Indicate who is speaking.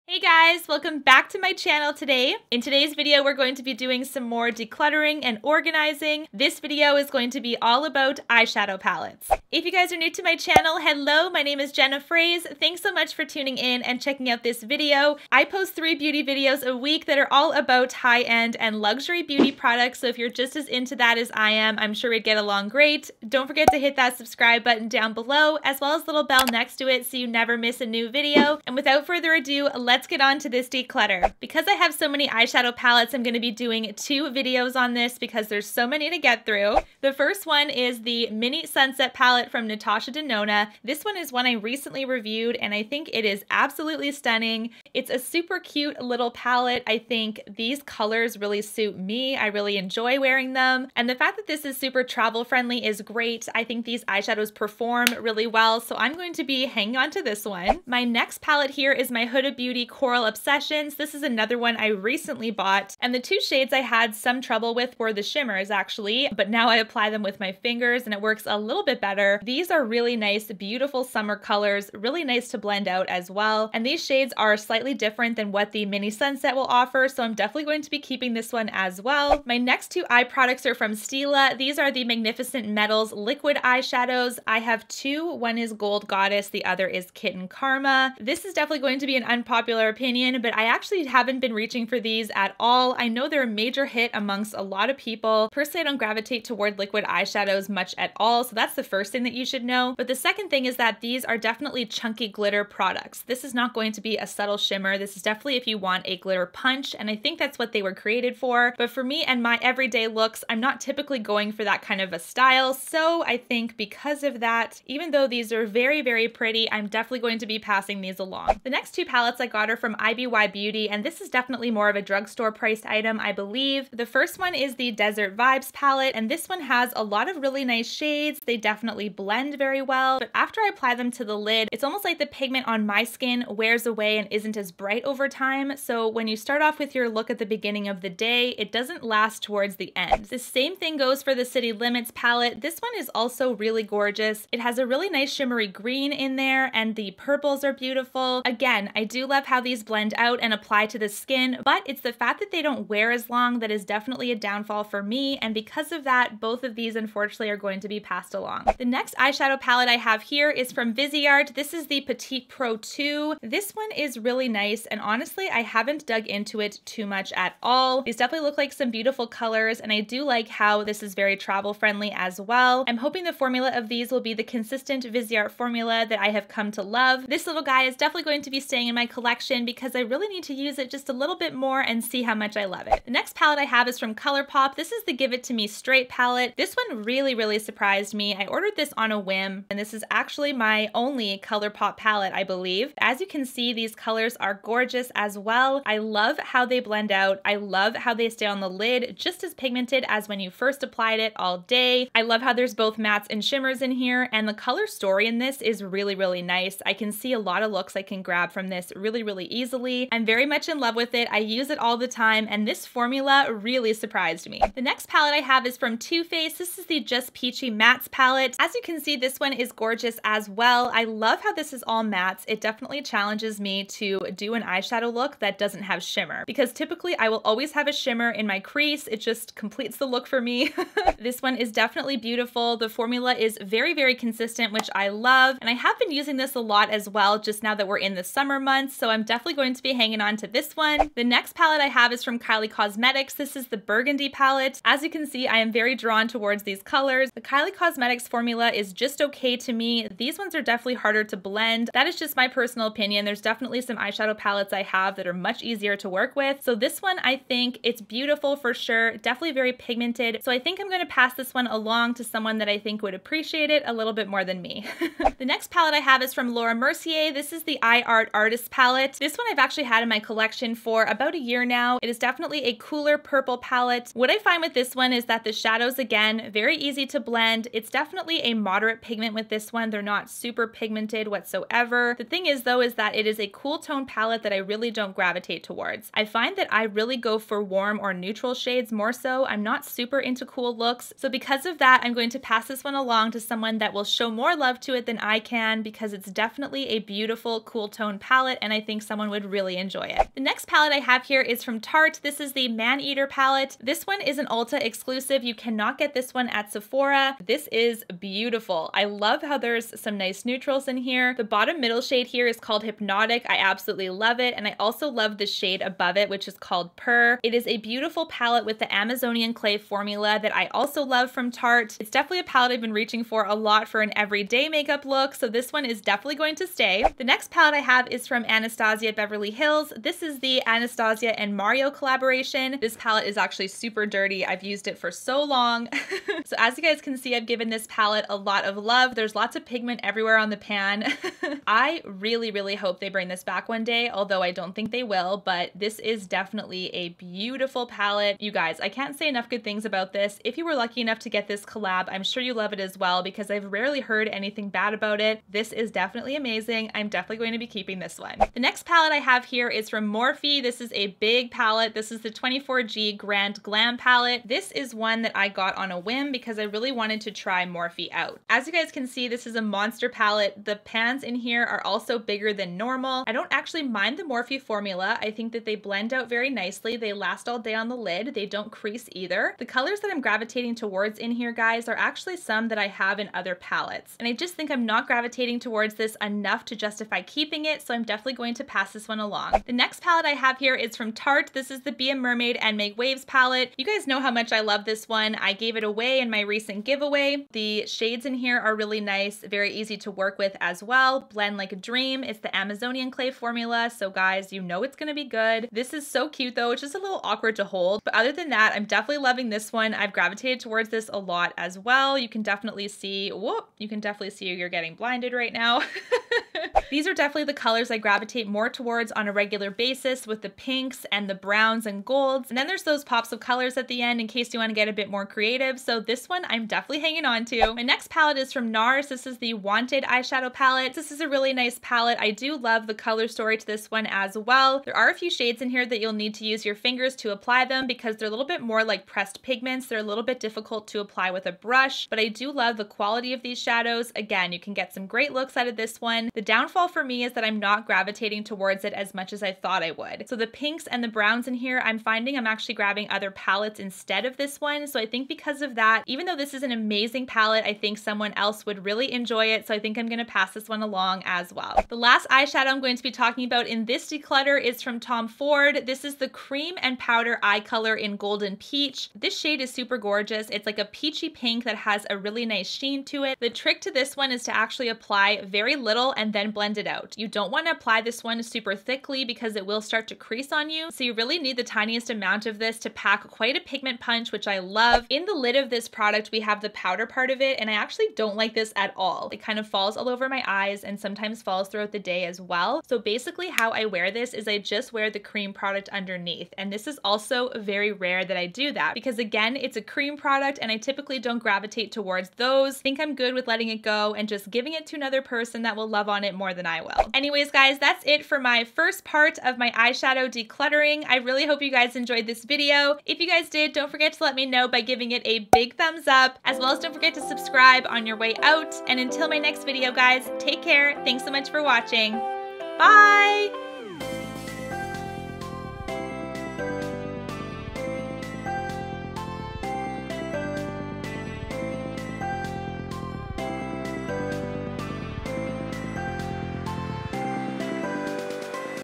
Speaker 1: Hey guys, welcome back to my channel today. In today's video, we're going to be doing some more decluttering and organizing. This video is going to be all about eyeshadow palettes. If you guys are new to my channel, hello, my name is Jena Froese. Thanks so much for tuning in and checking out this video. I post 3 beauty videos a week that are all about high-end and luxury beauty products, so if you're just as into that as I am, I'm sure we'd get along great. Don't forget to hit that subscribe button down below, as well as the little bell next to it so you never miss a new video. And without further ado, let's get on to this declutter. Because I have so many eyeshadow palettes, I'm going to be doing 2 videos on this because there's so many to get through. The first one is the Mini Sunset palette from Natasha Denona. This one is one I recently reviewed and I think it is absolutely stunning. It's a super cute little palette. I think these colors really suit me. I really enjoy wearing them. And the fact that this is super travel friendly is great. I think these eyeshadows perform really well, so I'm going to be hanging on to this one. My next palette here is my Huda Beauty Coral Obsessions. This is another one I recently bought, and the 2 shades I had some trouble with were the shimmers actually, but now I apply them with my fingers and it works a little bit better. These are really nice, beautiful summer colors, really nice to blend out as well, and these shades are slightly different than what the Mini Sunset will offer, so I'm definitely going to be keeping this one as well. My next 2 eye products are from Stila. These are the Magnificent Metals liquid eyeshadows. I have 2. One is Gold Goddess, the other is Kitten Karma. This is definitely going to be an unpopular opinion, but I actually haven't been reaching for these at all. I know they're a major hit amongst a lot of people. Personally, I don't gravitate toward liquid eyeshadows much at all, so that's the first thing that you should know. But the second thing is that these are definitely chunky glitter products. This is not going to be a subtle shimmer. This is definitely if you want a glitter punch, and I think that's what they were created for. But for me and my everyday looks, I'm not typically going for that kind of a style, so I think because of that, even though these are very, very pretty, I'm definitely going to be passing these along. The next 2 palettes I got are from IBY Beauty, and this is definitely more of a drugstore priced item, I believe. The first one is the Desert Vibes palette, and this one has a lot of really nice shades. They definitely blend very well, but after I apply them to the lid, it's almost like the pigment on my skin wears away and isn't as bright over time. So when you start off with your look at the beginning of the day, it doesn't last towards the end. The same thing goes for the City Limits palette. This one is also really gorgeous. It has a really nice shimmery green in there, and the purples are beautiful. Again, I do love how these blend out and apply to the skin, but it's the fact that they don't wear as long that is definitely a downfall for me, and because of that, both of these unfortunately are going to be passed along. The next eyeshadow palette I have here is from Viseart. This is the Petit Pro 2. This one is really nice, and honestly, I haven't dug into it too much at all. These definitely look like some beautiful colors, and I do like how this is very travel friendly as well. I'm hoping the formula of these will be the consistent Viseart formula that I have come to love. This little guy is definitely going to be staying in my collection because I really need to use it just a little bit more and see how much I love it. The next palette I have is from Colourpop. This is the Give It To Me Straight palette. This one really surprised me. I ordered this on a whim, and this is actually my only Colourpop palette, I believe. As you can see, these colors are gorgeous as well. I love how they blend out. I love how they stay on the lid, just as pigmented as when you first applied it all day. I love how there's both mattes and shimmers in here, and the color story in this is really nice. I can see a lot of looks I can grab from this really easily. I'm very much in love with it. I use it all the time, and this formula really surprised me. The next palette I have is from Too Faced. This is the Just Peachy Mattes palette. As you can see, this one is gorgeous as well. I love how this is all mattes. It definitely challenges me to do an eyeshadow look that doesn't have shimmer, because typically I will always have a shimmer in my crease. It just completes the look for me. This one is definitely beautiful. The formula is very consistent, which I love, and I have been using this a lot as well just now that we're in the summer months, so I'm definitely going to be hanging on to this one. The next palette I have is from Kylie Cosmetics. This is the Burgundy palette. As you can see, I am very drawn towards these colors. The Kylie Cosmetics formula is just okay to me. These ones are definitely harder to blend. That is just my personal opinion. There's definitely some eyeshadow palettes I have that are much easier to work with. So this one, I think it's beautiful for sure. Definitely very pigmented. So I think I'm going to pass this one along to someone that I think would appreciate it a little bit more than me. The next palette I have is from Laura Mercier. This is the Eye Art Artist palette. This one I've actually had in my collection for about a year now. It is definitely a cooler purple palette. What I find with this one is that the shadows, again, very easy to blend. It's definitely a moderate pigment with this one. They're not super pigmented whatsoever. The thing is though, is that it is a cool tone tone palette that I really don't gravitate towards. I find that I really go for warm or neutral shades more so. I'm not super into cool looks. So because of that, I'm going to pass this one along to someone that will show more love to it than I can, because it's definitely a beautiful cool tone palette and I think someone would really enjoy it. The next palette I have here is from Tarte. This is the Maneater palette. This one is an Ulta exclusive. You cannot get this one at Sephora. This is beautiful. I love how there's some nice neutrals in here. The bottom middle shade here is called Hypnotic. I absolutely love it, and I also love the shade above it, which is called Purr. It is a beautiful palette with the Amazonian clay formula that I also love from Tarte. It's definitely a palette I've been reaching for a lot for an everyday makeup look, so this one is definitely going to stay. The next palette I have is from Anastasia Beverly Hills. This is the Anastasia and Mario collaboration. This palette is actually super dirty. I've used it for so long. So as you guys can see, I've given this palette a lot of love. There's lots of pigment everywhere on the pan. I really hope they bring this back one day, although I don't think they will, but this is definitely a beautiful palette. You guys, I can't say enough good things about this. If you were lucky enough to get this collab, I'm sure you love it as well, because I've rarely heard anything bad about it. This is definitely amazing. I'm definitely going to be keeping this one. The next palette I have here is from Morphe. This is a big palette. This is the 24G Grand Glam palette. This is one that I got on a whim because I really wanted to try Morphe out. As you guys can see, this is a monster palette. The pans in here are also bigger than normal. I don't actually mind the Morphe formula. I think that they blend out very nicely. They last all day on the lid. They don't crease either. The colors that I'm gravitating towards in here, guys, are actually some that I have in other palettes. And I just think I'm not gravitating towards this enough to justify keeping it, so I'm definitely going to pass this one along. The next palette I have here is from Tarte. This is the Be a Mermaid and Make Waves palette. You guys know how much I love this one. I gave it away in my recent giveaway. The shades in here are really nice, very easy to work with as well. Blend like a dream. It's the Amazonian clay formula, so guys, you know it's gonna be good. This is so cute though. It's just a little awkward to hold, but other than that, I'm definitely loving this one. I've gravitated towards this a lot as well. You can definitely see, whoop, you can definitely see you're getting blinded right now. These are definitely the colors I gravitate more towards on a regular basis, with the pinks and the browns and golds. And then there's those pops of colors at the end in case you want to get a bit more creative. So this one I'm definitely hanging on to. My next palette is from Nars. This is the Wanted eyeshadow palette. This is a really nice palette. I do love the color story to this one as well. There are a few shades in here that you'll need to use your fingers to apply them because they're a little bit more like pressed pigments. They're a little bit difficult to apply with a brush, but I do love the quality of these shadows. Again, you can get some great looks out of this one. The downfall for me is that I'm not gravitating towards it as much as I thought I would. So the pinks and the browns in here, I'm finding I'm actually grabbing other palettes instead of this one. So I think because of that, even though this is an amazing palette, I think someone else would really enjoy it. So I think I'm going to pass this one along as well. The last eyeshadow I'm going to be talking about in this declutter is from Tom Ford. This is the Cream and Powder Eye Color in Golden Peach. This shade is super gorgeous. It's like a peachy pink that has a really nice sheen to it. The trick to this one is to actually apply very little and then blend it out. You don't want to apply this one super thickly because it will start to crease on you. So you really need the tiniest amount of this to pack quite a pigment punch, which I love. In the lid of this product, we have the powder part of it, and I actually don't like this at all. It kind of falls all over my eyes and sometimes falls throughout the day as well. So basically how I wear this is I just wear the cream product underneath. And this is also very rare that I do that because again, it's a cream product and I typically don't gravitate towards those. I think I'm good with letting it go and just giving it to another person that will love on it more than I will. Anyways, guys, that's it for my first part of my eyeshadow decluttering. I really hope you guys enjoyed this video. If you guys did, don't forget to let me know by giving it a big thumbs up, as well as don't forget to subscribe on your way out. And until my next video, guys, take care. Thanks so much for watching. Bye!